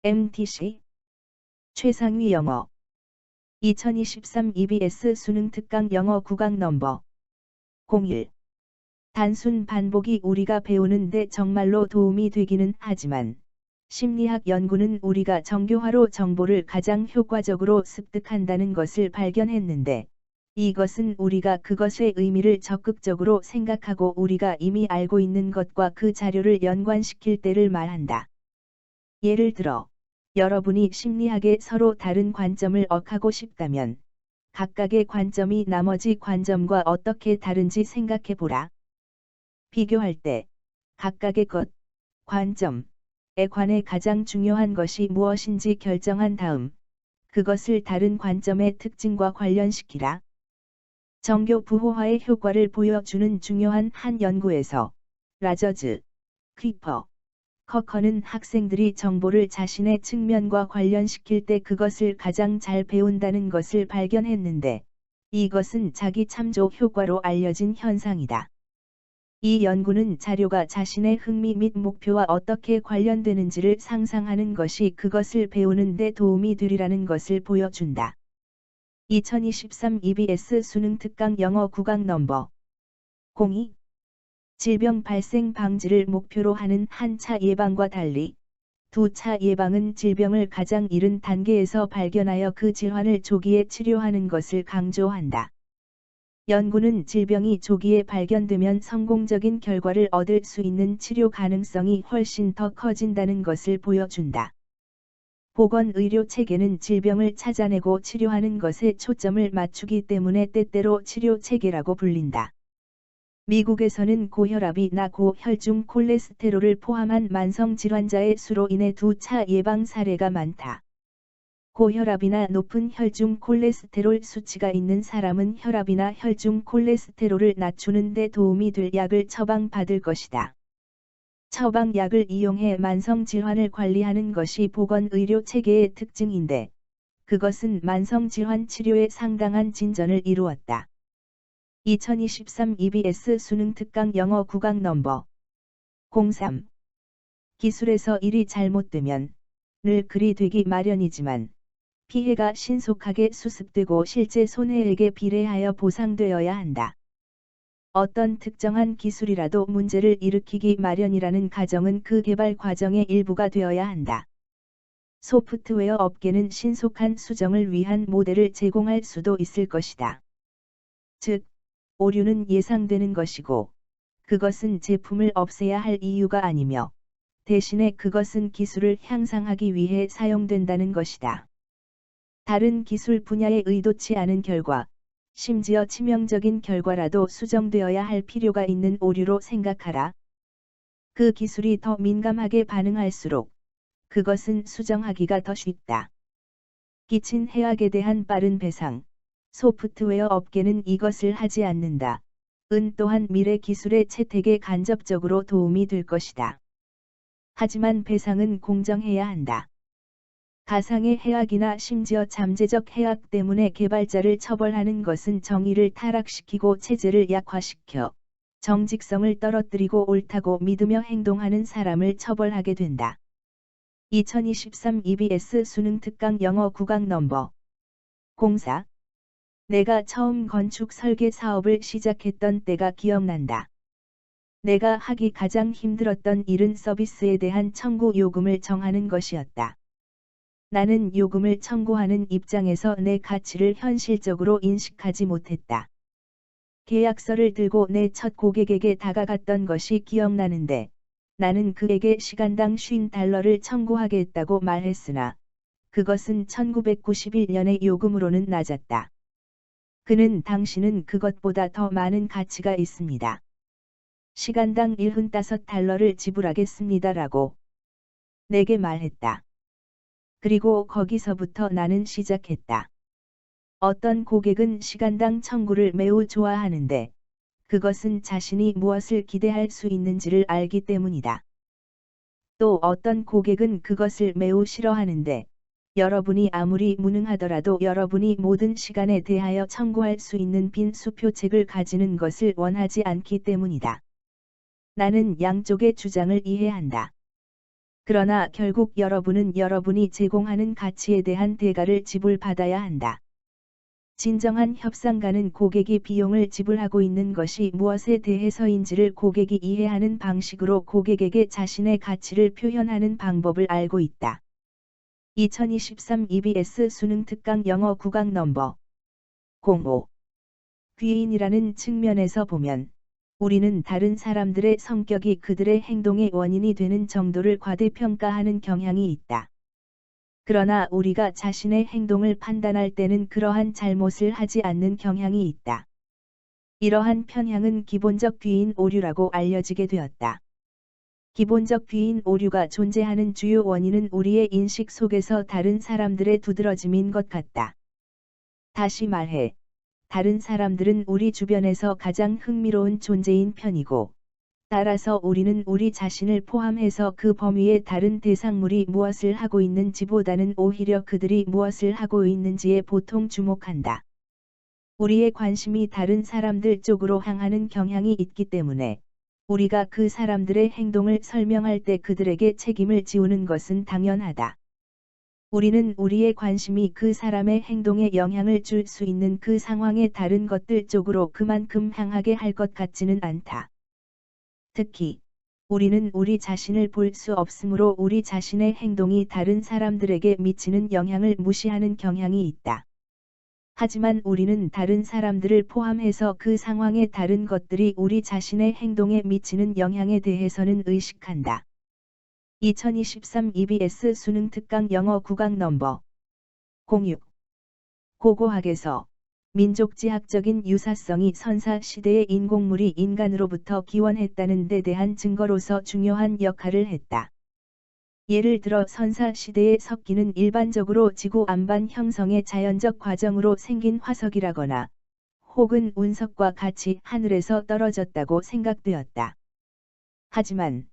MTC 최상위 영어 2023 EBS 수능 특강 영어 국악 넘버 01 단순 반복이 우리가 배우는데 정말로 도움이 되기는 하지만 심리학 연구는 우리가 정교화로 정보를 가장 효과적으로 습득한다는 것을 발견했는데 이것은 우리가 그것의 의미를 적극적으로 생각하고 우리가 이미 알고 있는 것과 그 자료를 연관시킬 때를 말한다. 예를 들어 여러분이 심리학에 서로 다른 관점을 억하고 싶다면 각각의 관점이 나머지 관점과 어떻게 다른지 생각해 보라. 비교할 때 각각의 것, 관점에 관해 가장 중요한 것이 무엇인지 결정한 다음 그것을 다른 관점의 특징과 관련시키라. 정교 부호화의 효과를 보여주는 중요한 한 연구에서 라저즈, 크리퍼, 커커는 학생들이 정보를 자신의 측면과 관련시킬 때 그것을 가장 잘 배운다는 것을 발견했는데 이것은 자기 참조 효과로 알려진 현상이다. 이 연구는 자료가 자신의 흥미 및 목표와 어떻게 관련되는지를 상상하는 것이 그것을 배우는 데 도움이 되리라는 것을 보여준다. 2023 EBS 수능 특강 영어 국악 넘버 02 질병 발생 방지를 목표로 하는 한 차 예방과 달리 두 차 예방은 질병을 가장 이른 단계에서 발견하여 그 질환을 조기에 치료하는 것을 강조한다. 연구는 질병이 조기에 발견되면 성공적인 결과를 얻을 수 있는 치료 가능성이 훨씬 더 커진다는 것을 보여준다. 보건의료 체계는 질병을 찾아내고 치료하는 것에 초점을 맞추기 때문에 때때로 치료 체계라고 불린다. 미국에서는 고혈압이나 고혈중 콜레스테롤을 포함한 만성 질환자의 수로 인해 두 차 예방 사례가 많다. 고혈압이나 높은 혈중 콜레스테롤 수치가 있는 사람은 혈압이나 혈중 콜레스테롤을 낮추는 데 도움이 될 약을 처방받을 것이다. 처방약을 이용해 만성 질환을 관리하는 것이 보건의료 체계의 특징인데 그것은 만성 질환 치료에 상당한 진전을 이루었다. 2023 EBS 수능 특강 영어 국악 넘버 03 기술에서 일이 잘못되면 늘 그리 되기 마련이지만 피해가 신속하게 수습되고 실제 손해액에 비례하여 보상되어야 한다. 어떤 특정한 기술이라도 문제를 일으키기 마련이라는 가정은 그 개발 과정의 일부가 되어야 한다. 소프트웨어 업계는 신속한 수정을 위한 모델을 제공할 수도 있을 것이다. 즉, 오류는 예상되는 것이고, 그것은 제품을 없애야 할 이유가 아니며, 대신에 그것은 기술을 향상하기 위해 사용된다는 것이다. 다른 기술 분야에 의도치 않은 결과, 심지어 치명적인 결과라도 수정되어야 할 필요가 있는 오류로 생각하라. 그 기술이 더 민감하게 반응할수록 그것은 수정하기가 더 쉽다. 끼친 해악에 대한 빠른 배상. 소프트웨어 업계는 이것을 하지 않는다. 은 또한 미래 기술의 채택에 간접적으로 도움이 될 것이다. 하지만 배상은 공정해야 한다. 가상의 해악이나 심지어 잠재적 해악 때문에 개발자를 처벌하는 것은 정의를 타락시키고 체제를 약화시켜 정직성을 떨어뜨리고 옳다고 믿으며 행동하는 사람을 처벌하게 된다. 2023 EBS 수능 특강 영어 국악 넘버 04 내가 처음 건축 설계 사업을 시작했던 때가 기억난다. 내가 하기 가장 힘들었던 일은 서비스에 대한 청구 요금을 정하는 것이었다. 나는 요금을 청구하는 입장에서 내 가치를 현실적으로 인식하지 못했다. 계약서를 들고 내 첫 고객에게 다가갔던 것이 기억나는데 나는 그에게 시간당 $50를 청구하겠다고 말했으나 그것은 1991년의 요금으로는 낮았다. 그는 당신은 그것보다 더 많은 가치가 있습니다. 시간당 $15를 지불하겠습니다라고 내게 말했다. 그리고 거기서부터 나는 시작했다. 어떤 고객은 시간당 청구를 매우 좋아하는데 그것은 자신이 무엇을 기대할 수 있는지를 알기 때문이다. 또 어떤 고객은 그것을 매우 싫어하는데 여러분이 아무리 무능하더라도 여러분이 모든 시간에 대하여 청구할 수 있는 빈 수표책을 가지는 것을 원하지 않기 때문이다. 나는 양쪽의 주장을 이해한다. 그러나 결국 여러분은 여러분이 제공하는 가치에 대한 대가를 지불받아야 한다. 진정한 협상가는 고객이 비용을 지불하고 있는 것이 무엇에 대해서인지를 고객이 이해하는 방식으로 고객에게 자신의 가치를 표현하는 방법을 알고 있다. 2023 EBS 수능 특강 영어 구강 넘버 05. 귀인이라는 측면에서 보면 우리는 다른 사람들의 성격이 그들의 행동의 원인이 되는 정도를 과대평가하는 경향이 있다. 그러나 우리가 자신의 행동을 판단할 때는 그러한 잘못을 하지 않는 경향이 있다. 이러한 편향은 기본적 귀인 오류라고 알려지게 되었다. 기본적 귀인 오류가 존재하는 주요 원인은 우리의 인식 속에서 다른 사람들의 두드러짐인 것 같다. 다시 말해, 다른 사람들은 우리 주변에서 가장 흥미로운 존재인 편이고, 따라서 우리는 우리 자신을 포함해서 그 범위의 다른 대상물이 무엇을 하고 있는지보다는 오히려 그들이 무엇을 하고 있는지에 보통 주목한다. 우리의 관심이 다른 사람들 쪽으로 향하는 경향이 있기 때문에 우리가 그 사람들의 행동을 설명할 때 그들에게 책임을 지우는 것은 당연하다. 우리는 우리의 관심이 그 사람의 행동에 영향을 줄 수 있는 그 상황의 다른 것들 쪽으로 그만큼 향하게 할 것 같지는 않다. 특히, 우리는 우리 자신을 볼 수 없으므로 우리 자신의 행동이 다른 사람들에게 미치는 영향을 무시하는 경향이 있다. 하지만 우리는 다른 사람들을 포함해서 그 상황의 다른 것들이 우리 자신의 행동에 미치는 영향에 대해서는 의식한다. 2023 EBS 수능 특강 영어 구강 넘버 06. 고고학에서 민족지학적인 유사성이 선사 시대의 인공물이 인간으로부터 기원했다는 데 대한 증거로서 중요한 역할을 했다. 예를 들어 선사 시대의 석기는 일반적으로 지구 안반 형성의 자연적 과정으로 생긴 화석이라거나 혹은 운석과 같이 하늘에서 떨어졌다고 생각되었다. 하지만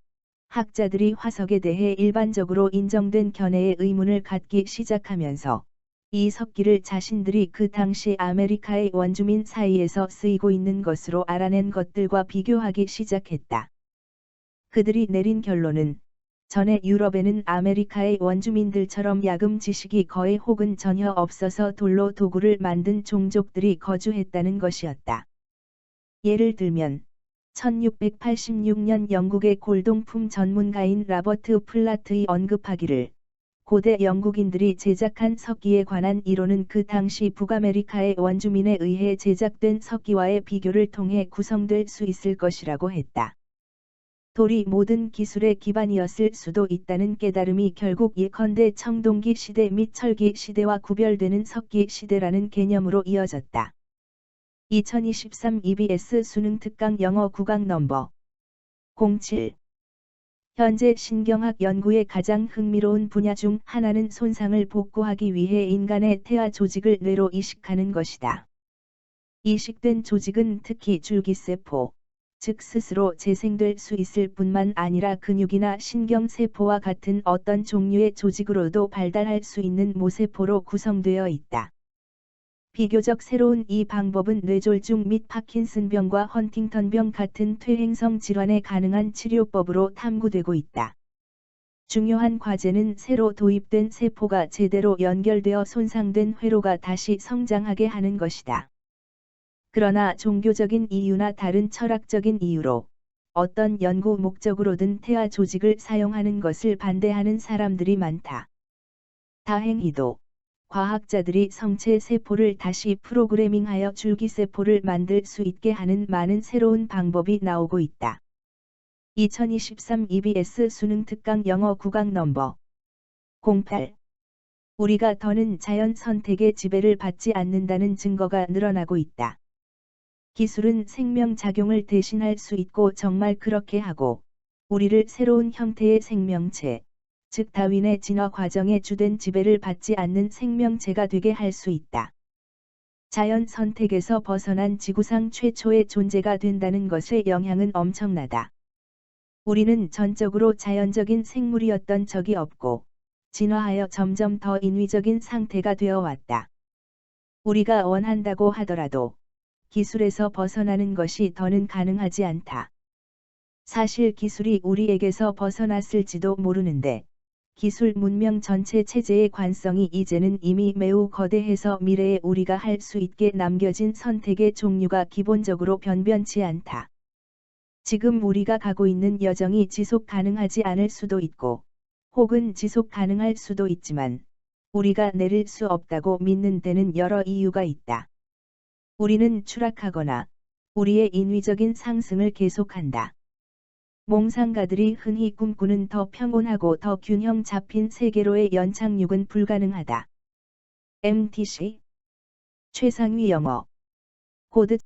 학자들이 화석에 대해 일반적으로 인정된 견해에 의문을 갖기 시작하면서 이 석기를 자신들이 그 당시 아메리카의 원주민 사이에서 쓰이고 있는 것으로 알아낸 것들과 비교하기 시작했다. 그들이 내린 결론은 전에 유럽에는 아메리카의 원주민들처럼 야금 지식이 거의 혹은 전혀 없어서 돌로 도구를 만든 종족들이 거주했다는 것이었다. 예를 들면 1686년 영국의 골동품 전문가인 라버트 플라트의 언급하기를 고대 영국인들이 제작한 석기에 관한 이론은 그 당시 북아메리카의 원주민에 의해 제작된 석기와의 비교를 통해 구성될 수 있을 것이라고 했다. 돌이 모든 기술의 기반이었을 수도 있다는 깨달음이 결국 예컨대 청동기 시대 및 철기 시대와 구별되는 석기 시대라는 개념으로 이어졌다. 2023 EBS 수능 특강 영어 구강 넘버 07. 현재 신경학 연구의 가장 흥미로운 분야 중 하나는 손상을 복구하기 위해 인간의 태아 조직을 뇌로 이식하는 것이다. 이식된 조직은 특히 줄기세포, 즉 스스로 재생될 수 있을 뿐만 아니라 근육이나 신경세포와 같은 어떤 종류의 조직으로도 발달할 수 있는 모세포로 구성되어 있다. 비교적 새로운 이 방법은 뇌졸중 및 파킨슨병과 헌팅턴병 같은 퇴행성 질환에 가능한 치료법으로 탐구되고 있다. 중요한 과제는 새로 도입된 세포가 제대로 연결되어 손상된 회로가 다시 성장하게 하는 것이다. 그러나 종교적인 이유나 다른 철학적인 이유로 어떤 연구 목적으로든 태아 조직을 사용하는 것을 반대하는 사람들이 많다. 다행히도 과학자들이 성체 세포를 다시 프로그래밍하여 줄기세포를 만들 수 있게 하는 많은 새로운 방법이 나오고 있다. 2023 EBS 수능 특강 영어 구강 넘버 08. 우리가 더는 자연 선택의 지배를 받지 않는다는 증거가 늘어나고 있다. 기술은 생명작용을 대신할 수 있고 정말 그렇게 하고 우리를 새로운 형태의 생명체, 즉 다윈의 진화 과정에 주된 지배를 받지 않는 생명체가 되게 할 수 있다. 자연 선택에서 벗어난 지구상 최초의 존재가 된다는 것의 영향은 엄청나다. 우리는 전적으로 자연적인 생물이었던 적이 없고 진화하여 점점 더 인위적인 상태가 되어 왔다. 우리가 원한다고 하더라도 기술에서 벗어나는 것이 더는 가능하지 않다. 사실 기술이 우리에게서 벗어났을지도 모르는데 기술 문명 전체 체제의 관성이 이제는 이미 매우 거대해서 미래에 우리가 할 수 있게 남겨진 선택의 종류가 기본적으로 변변치 않다. 지금 우리가 가고 있는 여정이 지속 가능하지 않을 수도 있고, 혹은 지속 가능할 수도 있지만, 우리가 내릴 수 없다고 믿는 데는 여러 이유가 있다. 우리는 추락하거나, 우리의 인위적인 상승을 계속한다. 몽상가들이 흔히 꿈꾸는 더 평온하고 더 균형 잡힌 세계로의 연착륙은 불가능하다. MTC 최상위 영어 코드